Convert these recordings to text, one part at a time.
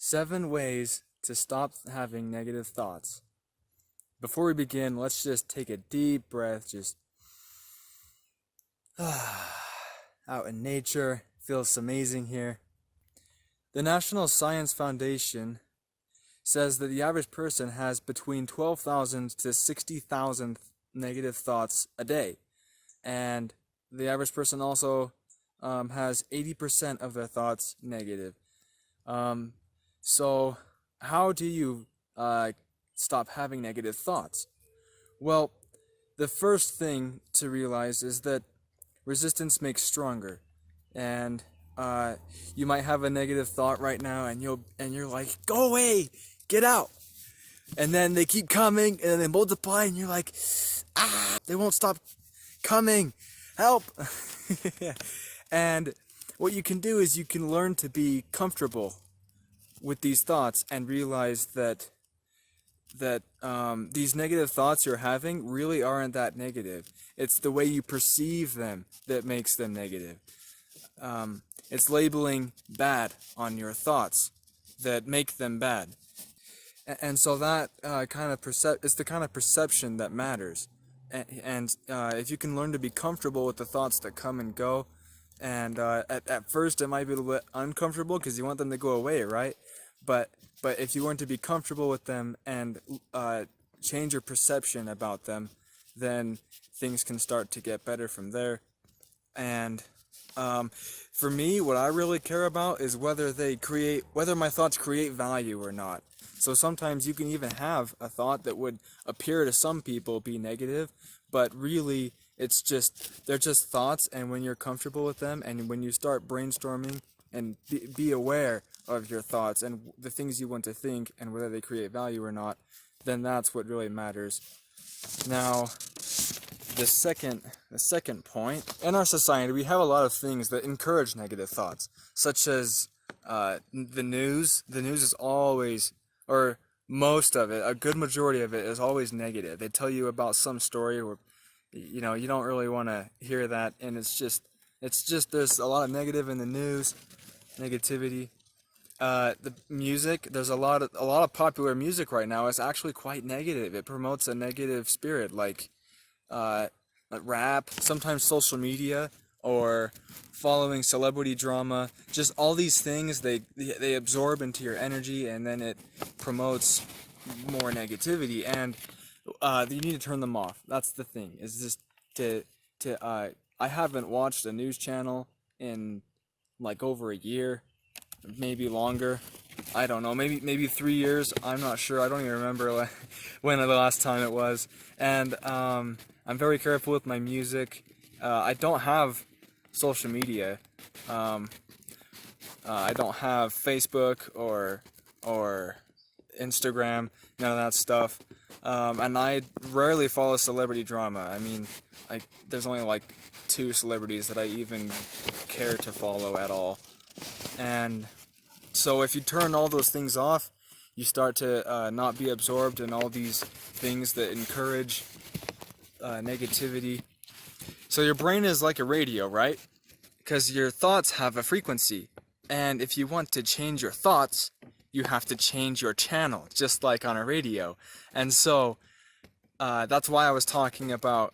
7 ways to stop having negative thoughts. Before we begin, let's just take a deep breath, just out in nature. Feels amazing here. The National Science Foundation says that the average person has between 12,000 to 60,000 negative thoughts a day. And the average person also has 80% of their thoughts negative. So how do you stop having negative thoughts? Well, the first thing to realize is that resistance makes stronger, and you might have a negative thought right now, and you're like, go away, get out, and then they keep coming, and then they multiply, and you're like, they won't stop coming, help. And what you can do is you can learn to be comfortable with these thoughts and realize that these negative thoughts you're having really aren't that negative. It's the way you perceive them that makes them negative. It's labeling bad on your thoughts that make them bad. And so that it's the kind of perception that matters. And if you can learn to be comfortable with the thoughts that come and go, and at first it might be a little bit uncomfortable because you want them to go away, right? But if you learn to be comfortable with them and change your perception about them, then things can start to get better from there. And for me, what I really care about is whether my thoughts create value or not. So sometimes you can even have a thought that would appear to some people be negative, but really they're just thoughts, and when you're comfortable with them and when you start brainstorming and be aware of your thoughts and the things you want to think and whether they create value or not, then that's what really matters. Now, the second point, in our society we have a lot of things that encourage negative thoughts, such as the news. The news is always, or most of it, a good majority of it is always negative. They tell you about some story where you don't really want to hear that, and it's just there's a lot of negative in the news, negativity. The music, there's a lot of popular music right now is actually quite negative. It promotes a negative spirit, like rap, sometimes social media, or following celebrity drama. Just all these things, they absorb into your energy, and then it promotes more negativity, and you need to turn them off. That's the thing, is just I haven't watched a news channel in like over a year, maybe longer. I don't know, maybe 3 years. I'm not sure. I don't even remember when the last time it was. And I'm very careful with my music. I don't have social media. I don't have Facebook or Instagram, none of that stuff. And I rarely follow celebrity drama. I mean, there's only like 2 celebrities that I even care to follow at all. And so if you turn all those things off, you start to not be absorbed in all these things that encourage negativity. So your brain is like a radio, right? Because your thoughts have a frequency. And if you want to change your thoughts, you have to change your channel, just like on a radio. And so that's why I was talking about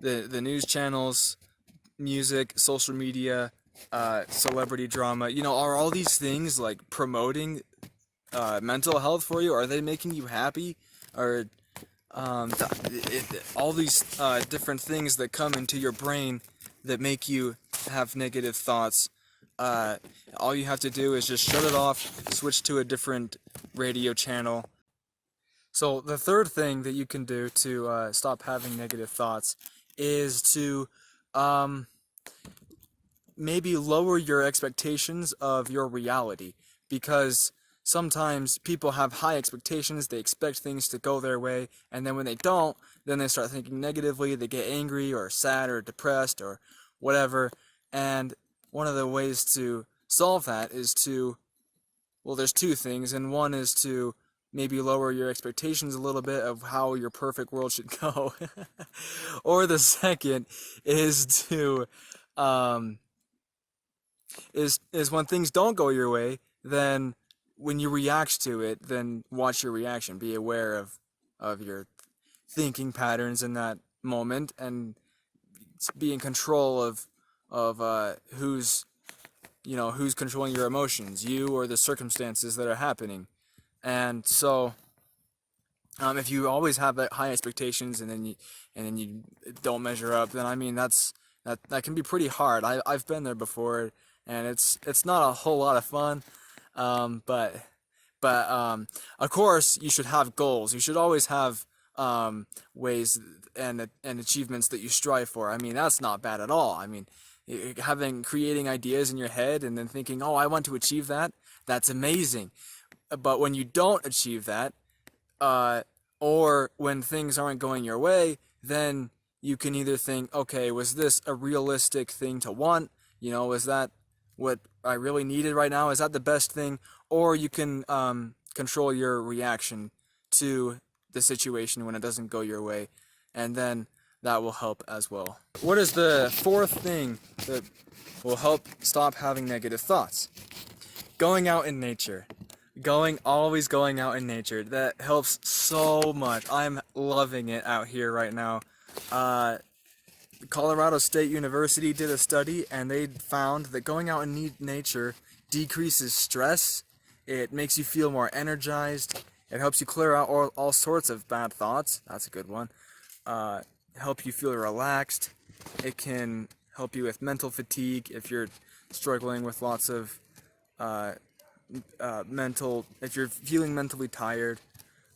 the news channels, music, social media, celebrity drama. Are all these things like promoting mental health for you? Are they making you happy? Or all these different things that come into your brain that make you have negative thoughts? All you have to do is just shut it off, switch to a different radio channel. So the third thing that you can do to stop having negative thoughts is to maybe lower your expectations of your reality, because sometimes people have high expectations. They expect things to go their way, and then when they don't, then they start thinking negatively. They get angry or sad or depressed or whatever. And one of the ways to solve that is there's 2 things, and one is to maybe lower your expectations a little bit of how your perfect world should go. Or the second is to is when things don't go your way, then when you react to it, then watch your reaction. Be aware of your thinking patterns in that moment, and be in control of who's controlling your emotions, you or the circumstances that are happening. And so, if you always have that high expectations and then you don't measure up, then I mean that can be pretty hard. I've been there before, and it's not a whole lot of fun. But of course you should have goals. You should always have ways and achievements that you strive for. I mean, that's not bad at all. I mean, creating ideas in your head and then thinking, oh, I want to achieve that. That's amazing. But when you don't achieve that, or when things aren't going your way, then you can either think, okay, was this a realistic thing to want? Was that what I really needed right now? Is that the best thing? Or you can control your reaction to the situation when it doesn't go your way, and then that will help as well. What is the fourth thing that will help stop having negative thoughts? Going out in nature. Always going out in nature. That helps so much. I'm loving it out here right now. Colorado State University did a study, and they found that going out in nature decreases stress. It makes you feel more energized. It helps you clear out all sorts of bad thoughts. That's a good one. Help you feel relaxed. It can help you with mental fatigue if you're struggling with lots of if you're feeling mentally tired.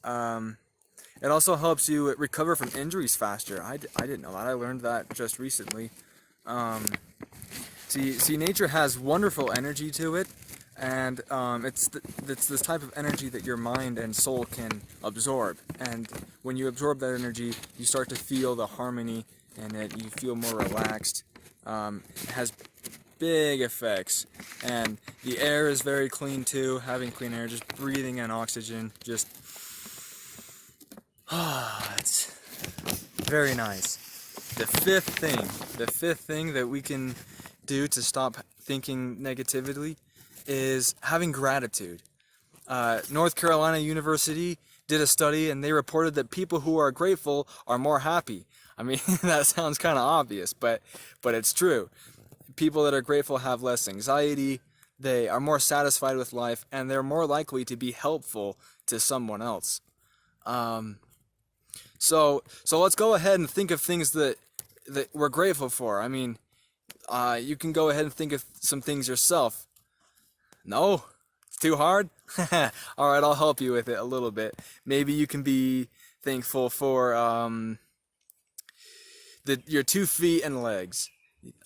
It also helps you recover from injuries faster. I didn't know that. I learned that just recently. See, nature has wonderful energy to it, and it's this type of energy that your mind and soul can absorb. And when you absorb that energy, you start to feel the harmony in it. You feel more relaxed. It has big effects, and the air is very clean too. Having clean air, just breathing in oxygen, just it's very nice. The fifth thing that we can do to stop thinking negatively is having gratitude. North Carolina University did a study, and they reported that people who are grateful are more happy. I mean, that sounds kind of obvious, but it's true. People that are grateful have less anxiety, they are more satisfied with life, and they're more likely to be helpful to someone else. So let's go ahead and think of things that we're grateful for. I mean, you can go ahead and think of some things yourself. No? It's too hard? Alright, I'll help you with it a little bit. Maybe you can be thankful for your 2 feet and legs.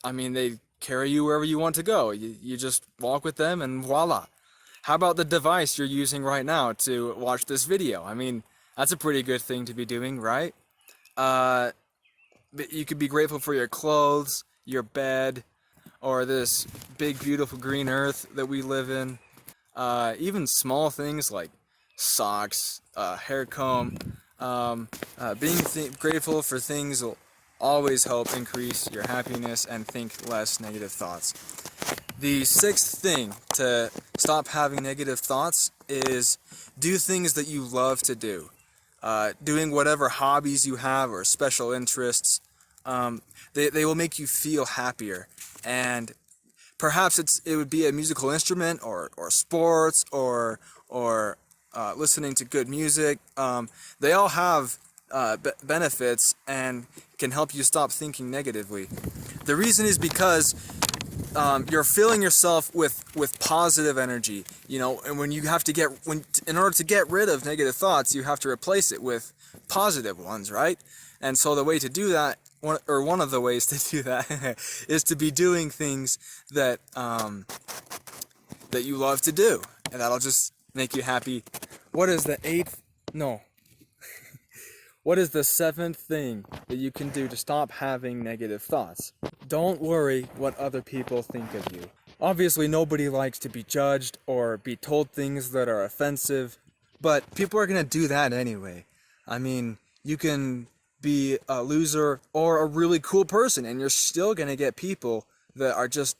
I mean, they carry you wherever you want to go. You just walk with them and voila. How about the device you're using right now to watch this video? I mean, that's a pretty good thing to be doing, right? But you could be grateful for your clothes, your bed, or this big beautiful green earth that we live in. Even small things like socks, hair comb. Being grateful for things will always help increase your happiness and think less negative thoughts. The sixth thing to stop having negative thoughts is do things that you love to do. Doing whatever hobbies you have or special interests, they will make you feel happier. And perhaps it would be a musical instrument or sports or listening to good music. They all have benefits and can help you stop thinking negatively. The reason is because you're filling yourself with positive energy, and in order to get rid of negative thoughts, you have to replace it with positive ones, right? And so the way to do that, one of the ways to do that, is to be doing things that you love to do, and that'll just make you happy. What is the eighth? No. What is the seventh thing that you can do to stop having negative thoughts? Don't worry what other people think of you. Obviously, nobody likes to be judged or be told things that are offensive, but people are going to do that anyway. I mean, you can be a loser or a really cool person, and you're still going to get people that are just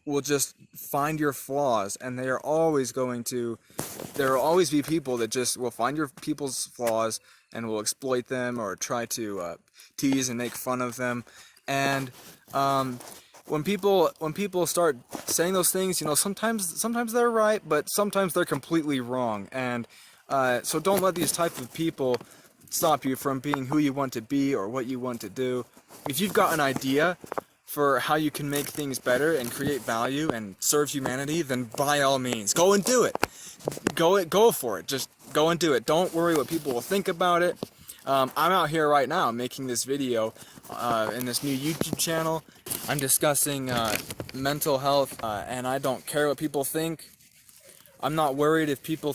will just find your flaws, and there will always be people that just will find your people's flaws and will exploit them or try to tease and make fun of them. And when people start saying those things, sometimes they're right, but sometimes they're completely wrong. And so don't let these type of people stop you from being who you want to be or what you want to do. If you've got an idea for how you can make things better and create value and serve humanity, then by all means, go and do it. Go for it. Just go and do it. Don't worry what people will think about it. I'm out here right now making this video in this new YouTube channel. I'm discussing mental health, and I don't care what people think. I'm not worried if people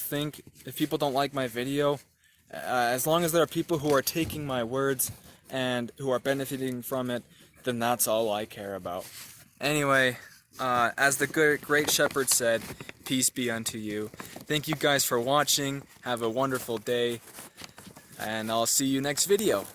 don't like my video. As long as there are people who are taking my words and who are benefiting from it, then that's all I care about. Anyway, as the great shepherd said, peace be unto you. Thank you guys for watching. Have a wonderful day, and I'll see you next video.